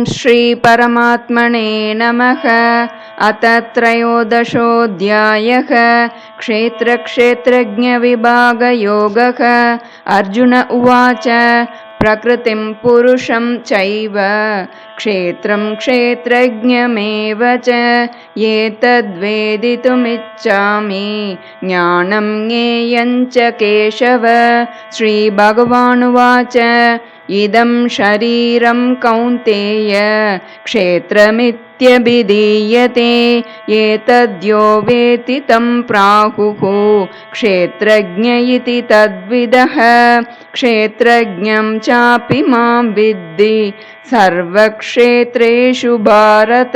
श्री परमात्मने नमः। अथ त्रयोदशोऽध्यायः। क्षेत्रक्षेत्रज्ञविभागयोगः। अर्जुन उवाच प्रकृतिं पुरुषं चैव क्षेत्रं क्षेत्रज्ञमेव च एतद्वेदितुमिच्छामि ज्ञानं ज्ञेयं च केशव। श्रीभगवानुवाच इदं शरीरं कौन्तेय क्षेत्रमित्यभिधीयते एतद्यो वेत्ति तं प्राहुः क्षेत्रज्ञ इति तद्विदः। क्षेत्रज्ञं चापि मां विद्धि सर्वक्षेत्रेषु भारत।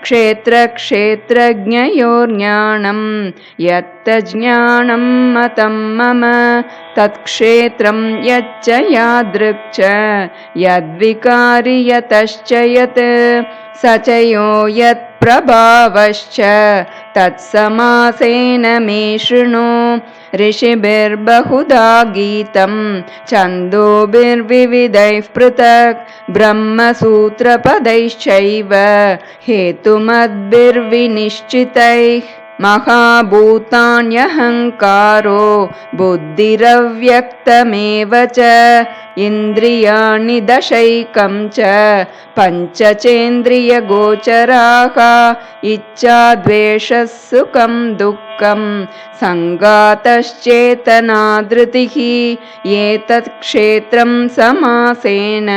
क्षेत्रक्षेत्रज्ञयोर्ज्ञानं यत्तज्ज्ञानं मतं मम तत्क्षेत्रं यच्च यादृक् च यद्विकारि यतश्च यत् स च यो यत्प्रभावश्च तत्समासेन मे शृणु। ऋषिभिर्बहुधा गीतं छन्दोभिर्विविधैः पृथक् ब्रह्मसूत्रपदैश्चैव हेतुमद्भिर्विनिश्चितैः। महाभूतान्यहङ्कारो बुद्धिरव्यक्तमेव च इन्द्रियाणि दशैकं च पञ्चचेन्द्रियगोचराः इच्छा द्वेषः सुखं दुःखं सङ्गातश्चेतना धृतिः एतत् क्षेत्रं समासेन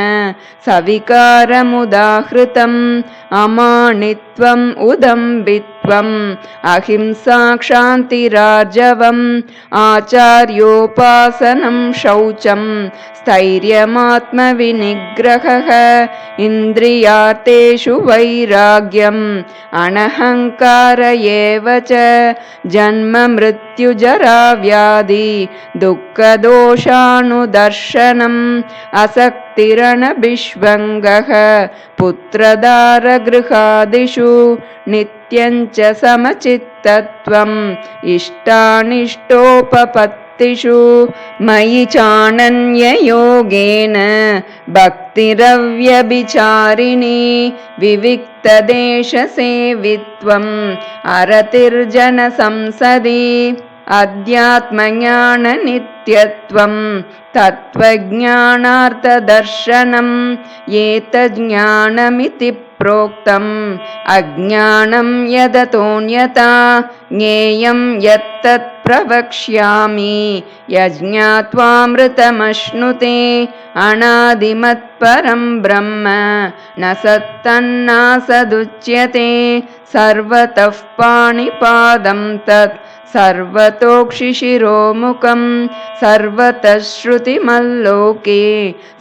सविकारमुदाहृतम्। अमानित्वम् उदम्बित्वम् अहिंसा क्षान्तिरार्जवम् आचार्योपासनं शौचं स्थैर्यमात्मविनिग्रहः इन्द्रियार्थेषु वैराग्यम् अनहङ्कार एव च जन्म मृत्यु जरा व्याधि दुःखदोषानुदर्शनम् असक्तिरणभिष्वङ्गः पुत्रदारगृहादिषु नित्यञ्च समचित्तत्वम् इष्टानिष्टोपपत्तिषु मयि चानन्ययोगेन भक्तिरव्यभिचारिणी विविक्तदेशसेवित्वम् अरतिर्जनसंसदि अध्यात्मज्ञाननित्यत्वं तत्त्वज्ञानार्थदर्शनम् एतज्ज्ञानमिति प्रोक्तम् अज्ञानं यदतोऽन्यथा ज्ञेयं यत्तत् प्रवक्ष्यामि यज्ञात्वामृतमश्नुते अनादिमत्परं ब्रह्म न सत्तन्नासदुच्यते सर्वतः पाणिपादं तत् सर्वतोक्षिशिरोमुखं सर्वतः श्रुतिमल्लोके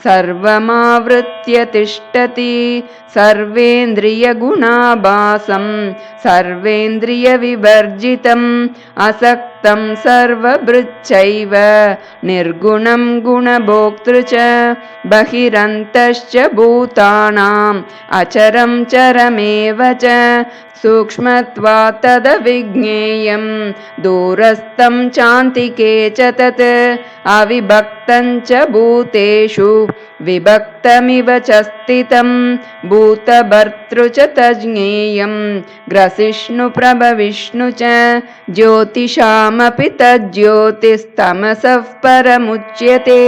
सर्वमावृत्य तिष्ठति सर्वेन्द्रियगुणाभासं सर्वेन्द्रियविवर्जितम् असक्तं सर्वभृच्चैव निर्गुणं गुणभोक्तृ च बहिरन्तश्च भूतानाम् अचरं चरमेव च सूक्ष्मत्वात् तदविज्ञेयं दूरस्थं चान्तिके च तत् अविभक्तं च भूतेषु विभक्तमिव च स्थितं भूतभर्तृ च तज्ज्ञेयं ग्रसिष्णुप्रभविष्णु च ज्योतिषामपि तज्ज्योतिस्तमसः परमुच्यते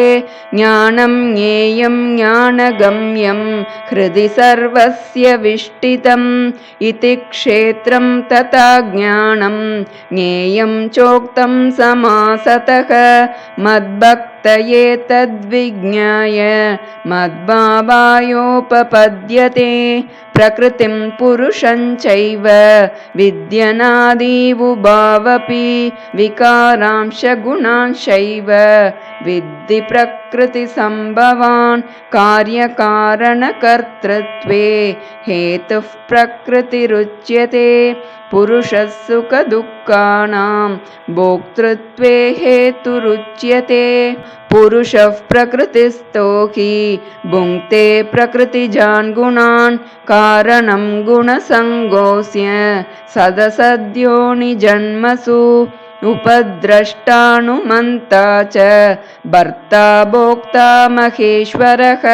ज्ञानं ज्ञेयं ज्ञानगम्यं हृदि सर्वस्य विष्ठितम् इति क्षेत्रं तथा ज्ञानं ज्ञेयं चोक्तं समासतः मद्भक्तये तद्विज्ञाय मद्भावायोपपद्यते प्रकृतिं पुरुषं चैव विद्यनादीवुभावपि विकारांश गुणांशैव विद्धि प्रकृतिसम्भवान् कार्यकारणकर्तृत्वे हेतुः प्रकृतिरुच्यते पुरुषः सुखदुःखानां भोक्तृत्वे हेतुरुच्यते पुरुषः प्रकृतिस्थो हि भुङ्क्ते प्रकृतिजान् गुणान् कारणं गुणसङ्गोऽस्य सदसद्योनिजन्मसु उपद्रष्टानुमन्ता च भर्ता भोक्ता महेश्वरः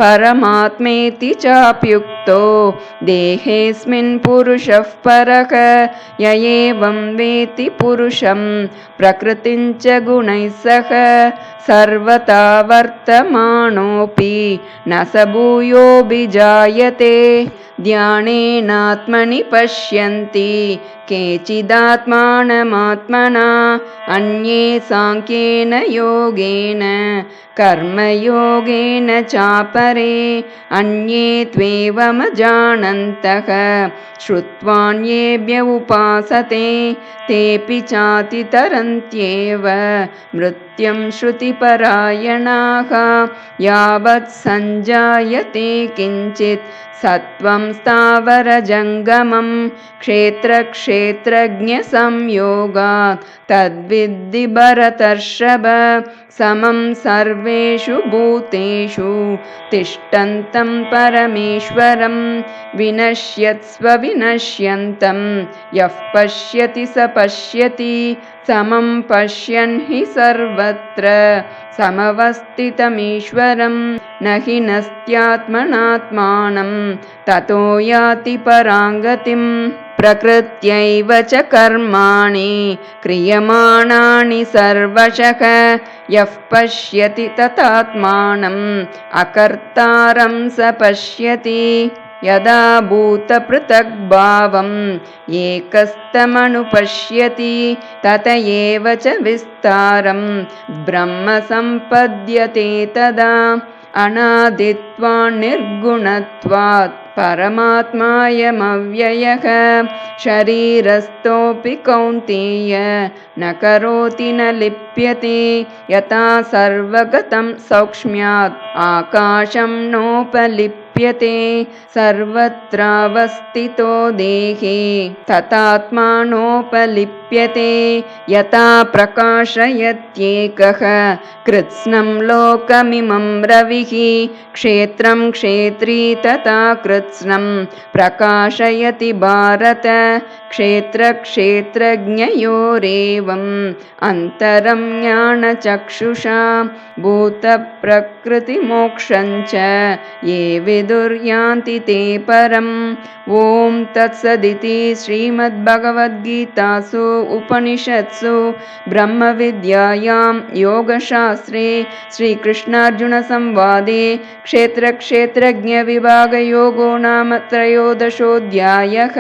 परमात्मेति चाप्युक्तो देहेऽस्मिन् पुरुषः परः य एवं वेत्ति पुरुषं प्रकृतिं च गुणैः सह सर्वथा वर्तमानोऽपि न स भूयोऽभिजायते ध्यानेनात्मनि पश्यन्ति केचिदात्मानमात्मना अन्ये साङ्ख्येन योगेन कर्मयोगेन चापरे अन्ये त्वेवमजानन्तः श्रुत्वान्येभ्य उपासते तेऽपि चातितरन्त्येव मृत्युं श्रुतिपरायणाः यावत् सञ्जायते किञ्चित् सत्त्वं स्थावरजङ्गमं क्षेत्रक्षेत्रज्ञसंयोगात् तद्विद्धि भरतर्षभ समं सर्वेषु भूतेषु तिष्ठन्तं परमेश्वरं विनश्यत्स्व विनश्यन्तं यः पश्यति स पश्यति समं पश्यन् हि सर्वत्र समवस्थितमीश्वरं न हि नस्त्यात्मनात्मानं ततो याति पराङ्गतिम् प्रकृत्यैव च कर्माणि क्रियमाणानि सर्वशः यः पश्यति तथात्मानम् अकर्तारं स पश्यति यदा भूतपृथग्भावम् एकस्तमनुपश्यति तत एव च विस्तारं ब्रह्म सम्पद्यते तदा अनादित्वान् निर्गुणत्वात् परमात्मायमव्ययः शरीरस्थोऽपि कौन्तेय न करोति न लिप्यते यथा सर्वगतं सौक्ष्म्यात् आकाशं नोपलिप्यते सर्वत्रावस्थितो देहे तथात्मानोपलिप्यते यथा प्रकाशयत्येकः कृत्स्नं लोकमिमं रविः क्षेत्रं क्षेत्री तथा कृत्स्नं प्रकाशयति भारत क्षेत्रक्षेत्रज्ञयोरेवम् अन्तरं ज्ञानचक्षुषा भूतप्रकृतिमोक्षं च ये विदुर्यान्ति ते परम् ॐ तत्सदिति श्रीमद्भगवद्गीतासु उपनिषत्सु ब्रह्मविद्यायां योगशास्त्रे श्रीकृष्णार्जुनसंवादे क्षेत्रक्षेत्रज्ञविभागयोगो नाम त्रयोदशोऽध्यायः।